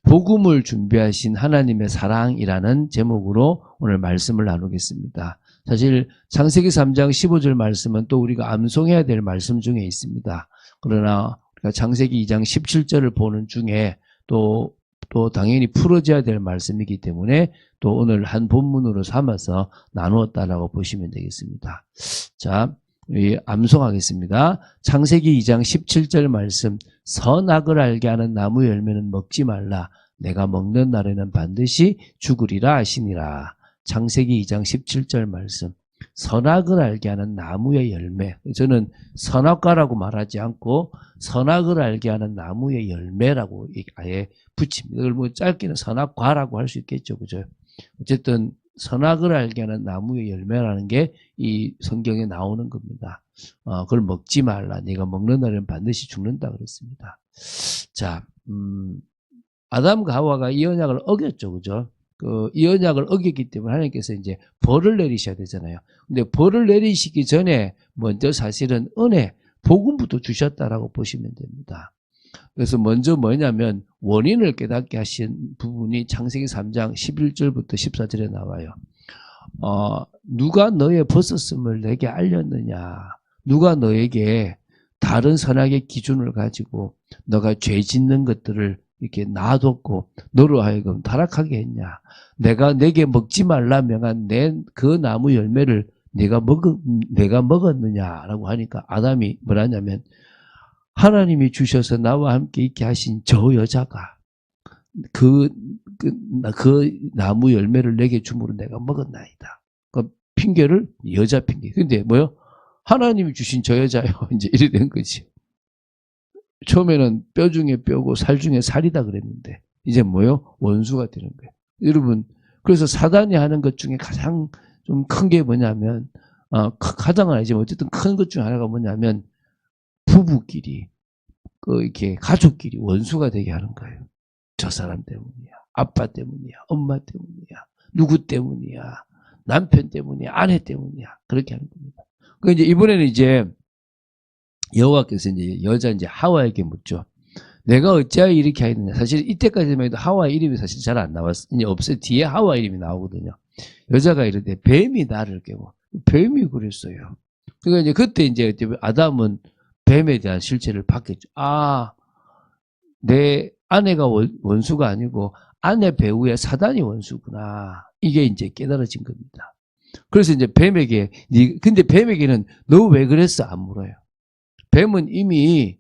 복음을 준비하신 하나님의 사랑이라는 제목으로 오늘 말씀을 나누겠습니다. 사실 창세기 3장 15절 말씀은 또 우리가 암송해야 될 말씀 중에 있습니다. 그러나 우리가 창세기 2장 17절을 보는 중에 또 당연히 풀어져야 될 말씀이기 때문에 또 오늘 한 본문으로 삼아서 나누었다라고 보시면 되겠습니다. 자, 암송하겠습니다. 창세기 2장 17절 말씀, 선악을 알게 하는 나무 열매는 먹지 말라. 내가 먹는 날에는 반드시 죽으리라 하시니라. 창세기 2장 17절 말씀, 선악을 알게 하는 나무의 열매. 저는 선악과라고 말하지 않고 선악을 알게 하는 나무의 열매라고 아예 붙입니다. 이걸 뭐 짧게는 선악과라고 할 수 있겠죠. 그죠? 어쨌든 선악을 알게 하는 나무의 열매라는 게 이 성경에 나오는 겁니다. 그걸 먹지 말라. 네가 먹는 날은 반드시 죽는다 그랬습니다. 자, 아담과 하와가 이 언약을 어겼죠. 그죠? 이 언약을 어겼기 때문에 하나님께서 이제 벌을 내리셔야 되잖아요. 근데 벌을 내리시기 전에 먼저 사실은 은혜, 복음부터 주셨다라고 보시면 됩니다. 그래서 먼저 뭐냐면 원인을 깨닫게 하신 부분이 창세기 3장 11절부터 14절에 나와요. 누가 너의 벗었음을 내게 알렸느냐. 누가 너에게 다른 선악의 기준을 가지고 너가 죄 짓는 것들을 이렇게 놔뒀고 너로 하여금 타락하게 했냐. 내가 내게 먹지 말라 명한 그 나무 열매를 내가 먹었느냐라고 하니까 아담이 뭐라냐면 하나님이 주셔서 나와 함께 있게 하신 저 여자가 그 나무 열매를 내게 주므로 내가 먹었나이다. 그 핑계를 여자 핑계. 근데 뭐요? 하나님이 주신 저 여자요. 이제 이래 된 거지. 처음에는 뼈 중에 뼈고 살 중에 살이다 그랬는데 이제 뭐요? 원수가 되는 거예요. 여러분, 그래서 사단이 하는 것 중에 가장 좀 큰 게 뭐냐면 가장은 아니지만 어쨌든 큰 것 중에 하나가 뭐냐면 부부끼리 이렇게 가족끼리 원수가 되게 하는 거예요. 저 사람 때문이야. 아빠 때문이야. 엄마 때문이야. 누구 때문이야. 남편 때문이야. 아내 때문이야. 그렇게 하는 겁니다. 이제 이번에는 이제 여호와께서 이제 여자 하와에게 묻죠. 내가 어찌하여 이렇게 하였느냐. 사실 이때까지만 해도 하와 이름이 사실 잘 안 나왔어요. 이제 없어요. 뒤에 하와 이름이 나오거든요. 여자가 이르되 뱀이 나를 깨고. 뱀이 그랬어요. 그러니까 이제 그때 이제 아담은 뱀에 대한 실체를 받겠죠. 내 아내가 원수가 아니고 아내 배우의 사단이 원수구나. 이게 이제 깨달아진 겁니다. 그래서 이제 뱀에게, 근데 뱀에게는 너 왜 그랬어? 안 물어요. 뱀은 이미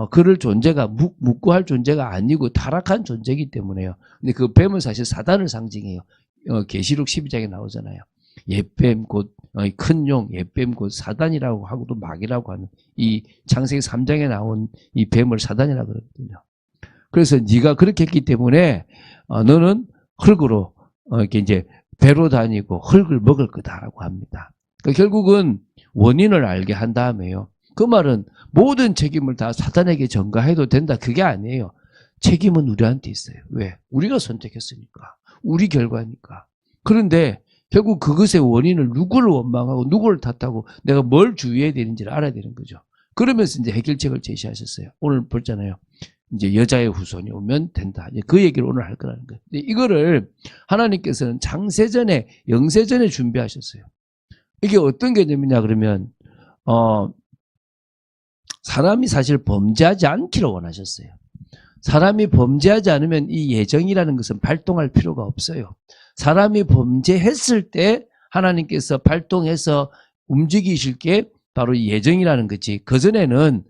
그럴 존재가 묻고 할 존재가 아니고 타락한 존재이기 때문에요. 근데 그 뱀은 사실 사단을 상징해요. 계시록 12장에 나오잖아요. 옛뱀 곧 큰 용, 옛뱀 곧 사단이라고 하고도 마귀라고 하는 이 창세기 3장에 나온 이 뱀을 사단이라고 그러거든요. 그래서 네가 그렇게 했기 때문에 너는 흙으로 이렇게 이제 배로 다니고 흙을 먹을 거다라고 합니다. 그러니까 결국은 원인을 알게 한 다음에요. 그 말은 모든 책임을 다 사단에게 전가해도 된다. 그게 아니에요. 책임은 우리한테 있어요. 왜? 우리가 선택했으니까. 우리 결과니까. 그런데 결국 그것의 원인을 누구를 원망하고 누구를 탓하고 내가 뭘 주의해야 되는지를 알아야 되는 거죠. 그러면서 이제 해결책을 제시하셨어요. 오늘 보잖아요. 이제 여자의 후손이 오면 된다. 이제 그 얘기를 오늘 할 거라는 거예요. 근데 이거를 하나님께서는 창세전에, 영세전에 준비하셨어요. 이게 어떤 개념이냐 그러면 사람이 사실 범죄하지 않기를 원하셨어요. 사람이 범죄하지 않으면 이 예정이라는 것은 발동할 필요가 없어요. 사람이 범죄했을 때 하나님께서 발동해서 움직이실 게 바로 예정이라는 거지. 그전에는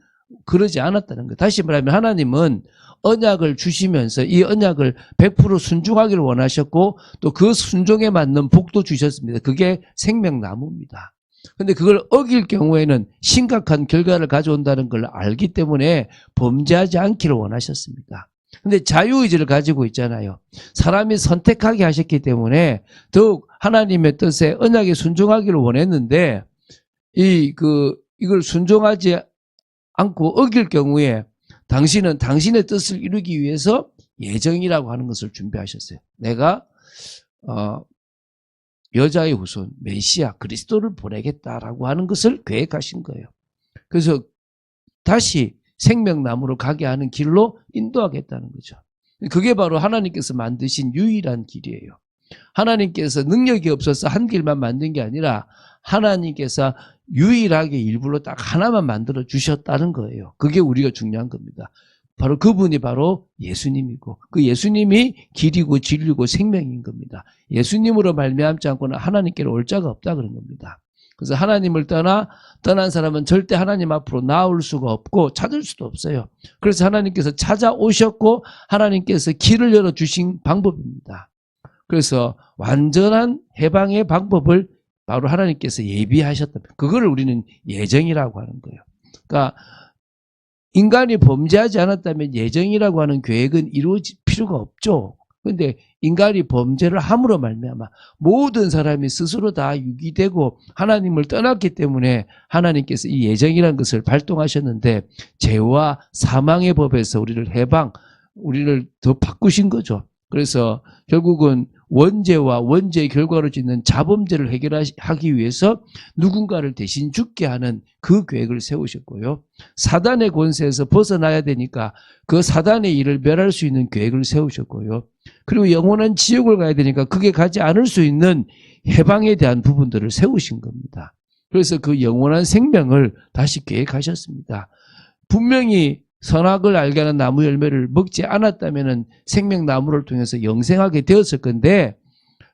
그러지 않았다는 거예요. 다시 말하면 하나님은 언약을 주시면서 이 언약을 100% 순종하기를 원하셨고 또 그 순종에 맞는 복도 주셨습니다. 그게 생명나무입니다. 근데 그걸 어길 경우에는 심각한 결과를 가져온다는 걸 알기 때문에 범죄하지 않기를 원하셨습니다. 근데 자유의지를 가지고 있잖아요. 사람이 선택하게 하셨기 때문에 더욱 하나님의 뜻에 언약에 순종하기를 원했는데 이걸 순종하지 않고 어길 경우에 당신은 당신의 뜻을 이루기 위해서 예정이라고 하는 것을 준비하셨어요. 내가 여자의 후손 메시아 그리스도를 보내겠다라고 하는 것을 계획하신 거예요. 그래서 다시 생명나무로 가게 하는 길로 인도하겠다는 거죠. 그게 바로 하나님께서 만드신 유일한 길이에요. 하나님께서 능력이 없어서 한 길만 만든 게 아니라 하나님께서 유일하게 일부러 딱 하나만 만들어 주셨다는 거예요. 그게 우리가 중요한 겁니다. 바로 그분이 바로 예수님이고 그 예수님이 길이고 진리고 생명인 겁니다. 예수님으로 말미암지 않고는 하나님께로 올 자가 없다 그런 겁니다. 그래서 하나님을 떠난 사람은 절대 하나님 앞으로 나올 수가 없고 찾을 수도 없어요. 그래서 하나님께서 찾아오셨고 하나님께서 길을 열어주신 방법입니다. 그래서 완전한 해방의 방법을 바로 하나님께서 예비하셨다. 그거를 우리는 예정이라고 하는 거예요. 그러니까 인간이 범죄하지 않았다면 예정이라고 하는 계획은 이루어질 필요가 없죠. 그런데 인간이 범죄를 함으로 말미암아 모든 사람이 스스로 다 유기되고 하나님을 떠났기 때문에 하나님께서 이 예정이라는 것을 발동하셨는데 죄와 사망의 법에서 우리를 더 바꾸신 거죠. 그래서 결국은 원죄와 원죄의 결과로 짓는 자범죄를 해결하기 위해서 누군가를 대신 죽게 하는 그 계획을 세우셨고요. 사단의 권세에서 벗어나야 되니까 그 사단의 일을 멸할 수 있는 계획을 세우셨고요. 그리고 영원한 지옥을 가야 되니까 그게 가지 않을 수 있는 해방에 대한 부분들을 세우신 겁니다. 그래서 그 영원한 생명을 다시 계획하셨습니다. 분명히 선악을 알게 하는 나무 열매를 먹지 않았다면 생명나무를 통해서 영생하게 되었을 건데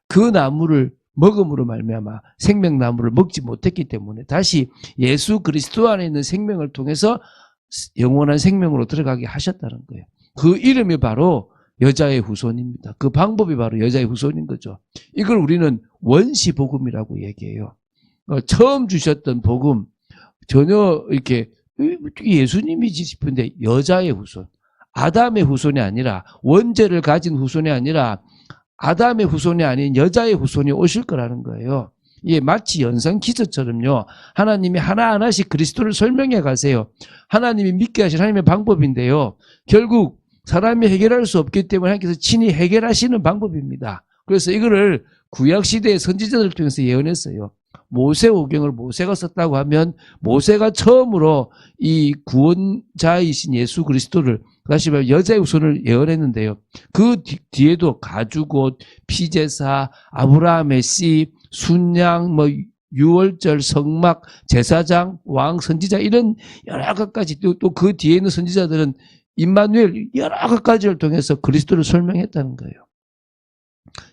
그 나무를 먹음으로 말미암아 생명나무를 먹지 못했기 때문에 다시 예수 그리스도 안에 있는 생명을 통해서 영원한 생명으로 들어가게 하셨다는 거예요. 그 이름이 바로 여자의 후손입니다. 그 방법이 바로 여자의 후손인 거죠. 이걸 우리는 원시복음이라고 얘기해요. 처음 주셨던 복음 전혀 이렇게 예수님이지 싶은데 여자의 후손, 아담의 후손이 아니라 원죄를 가진 후손이 아니라 아담의 후손이 아닌 여자의 후손이 오실 거라는 거예요. 이게 마치 연상기저처럼요. 하나님이 하나하나씩 그리스도를 설명해 가세요. 하나님이 믿게 하신 하나님의 방법인데요. 결국 사람이 해결할 수 없기 때문에 하나님께서 친히 해결하시는 방법입니다. 그래서 이거를 구약시대의 선지자들을 통해서 예언했어요. 모세오경을 모세가 썼다고 하면 모세가 처음으로 이 구원자이신 예수 그리스도를 다시 말하면 여자의 후손을 예언했는데요. 그 뒤에도 가죽옷, 피제사, 아브라함의 씨, 순양, 유월절, 성막, 제사장, 왕, 선지자 이런 여러 가지 또 그 뒤에 있는 선지자들은 임마누엘 여러 가지를 통해서 그리스도를 설명했다는 거예요.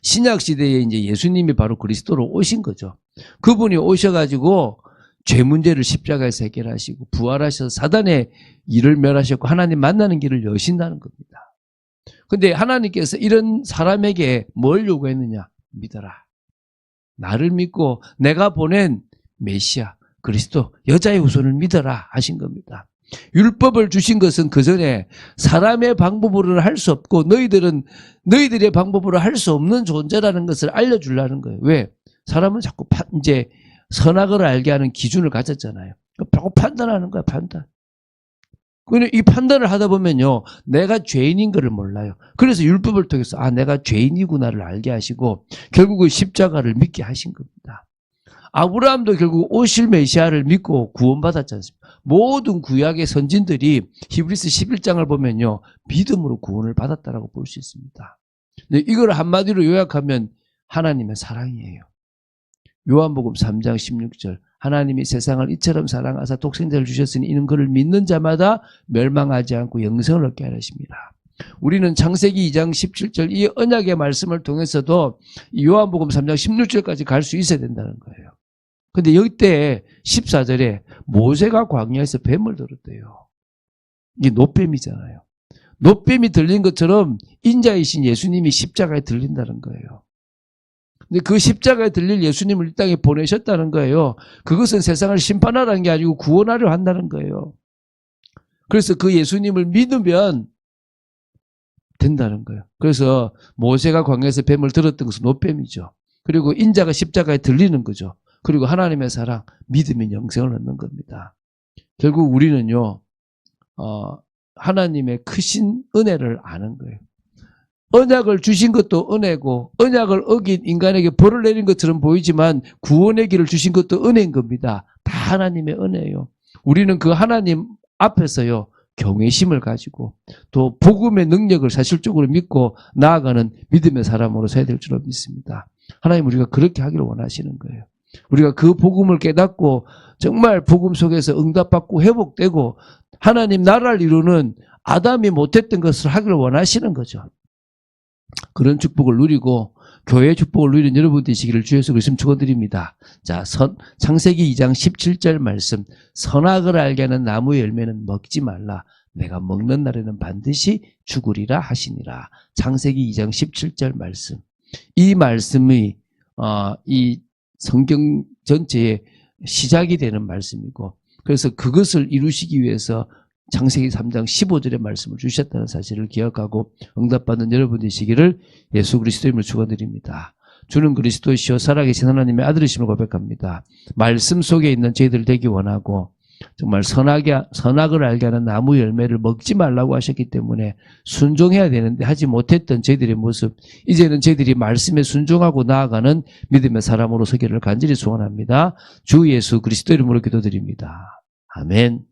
신약 시대에 이제 예수님이 바로 그리스도로 오신 거죠. 그분이 오셔가지고 죄 문제를 십자가에서 해결하시고 부활하셔서 사단의 일을 멸하셨고 하나님 만나는 길을 여신다는 겁니다. 근데 하나님께서 이런 사람에게 뭘 요구했느냐? 믿어라. 나를 믿고 내가 보낸 메시아 그리스도 여자의 후손을 믿어라 하신 겁니다. 율법을 주신 것은 그 전에 사람의 방법으로는 할 수 없고 너희들의 방법으로 할 수 없는 존재라는 것을 알려주려는 거예요. 왜? 사람은 자꾸 이제 선악을 알게 하는 기준을 가졌잖아요. 바로 판단하는 거야, 판단. 그런데 이 판단을 하다 보면요, 내가 죄인인 것을 몰라요. 그래서 율법을 통해서 내가 죄인이구나를 알게 하시고 결국은 십자가를 믿게 하신 겁니다. 아브라함도 결국 오실 메시아를 믿고 구원받았지 않습니까? 모든 구약의 선진들이 히브리서 11장을 보면요, 믿음으로 구원을 받았다라고 볼 수 있습니다. 근데 이걸 한마디로 요약하면 하나님의 사랑이에요. 요한복음 3장 16절 하나님이 세상을 이처럼 사랑하사 독생자를 주셨으니 이는 그를 믿는 자마다 멸망하지 않고 영생을 얻게 하십니다. 우리는 창세기 2장 17절 이 언약의 말씀을 통해서도 요한복음 3장 16절까지 갈 수 있어야 된다는 거예요. 근데 이때 14절에 모세가 광야에서 뱀을 들었대요. 이게 노뱀이잖아요. 노뱀이 들린 것처럼 인자이신 예수님이 십자가에 들린다는 거예요. 근데 그 십자가에 들릴 예수님을 이 땅에 보내셨다는 거예요. 그것은 세상을 심판하라는 게 아니고 구원하려 한다는 거예요. 그래서 그 예수님을 믿으면 된다는 거예요. 그래서 모세가 광야에서 뱀을 들었던 것은 노뱀이죠. 그리고 인자가 십자가에 들리는 거죠. 그리고 하나님의 사랑, 믿으면 영생을 얻는 겁니다. 결국 우리는요, 하나님의 크신 은혜를 아는 거예요. 언약을 주신 것도 은혜고 언약을 어긴 인간에게 벌을 내린 것처럼 보이지만 구원의 길을 주신 것도 은혜인 겁니다. 다 하나님의 은혜예요. 우리는 그 하나님 앞에서요, 경외심을 가지고 또 복음의 능력을 사실적으로 믿고 나아가는 믿음의 사람으로 서야 될 줄로 믿습니다. 하나님 우리가 그렇게 하기를 원하시는 거예요. 우리가 그 복음을 깨닫고 정말 복음 속에서 응답받고 회복되고 하나님 나라를 이루는 아담이 못했던 것을 하기를 원하시는 거죠. 그런 축복을 누리고 교회의 축복을 누리는 여러분 되시기를 주에서 그리스도 축원드립니다. 자, 창세기 2장 17절 말씀. 선악을 알게 하는 나무의 열매는 먹지 말라. 내가 먹는 날에는 반드시 죽으리라 하시니라. 창세기 2장 17절 말씀. 이 말씀이 이 성경 전체의 시작이 되는 말씀이고, 그래서 그것을 이루시기 위해서 창세기 3장 15절의 말씀을 주셨다는 사실을 기억하고 응답받는 여러분 되시기를 예수 그리스도 이름으로 축원드립니다. 주는 그리스도시요 살아계신 하나님의 아들이심을 고백합니다. 말씀 속에 있는 저희들 되기 원하고 정말 선악을 알게 하는 나무 열매를 먹지 말라고 하셨기 때문에 순종해야 되는데 하지 못했던 저희들의 모습, 이제는 저희들이 말씀에 순종하고 나아가는 믿음의 사람으로 서기를 간절히 소원합니다. 주 예수 그리스도 이름으로 기도드립니다. 아멘.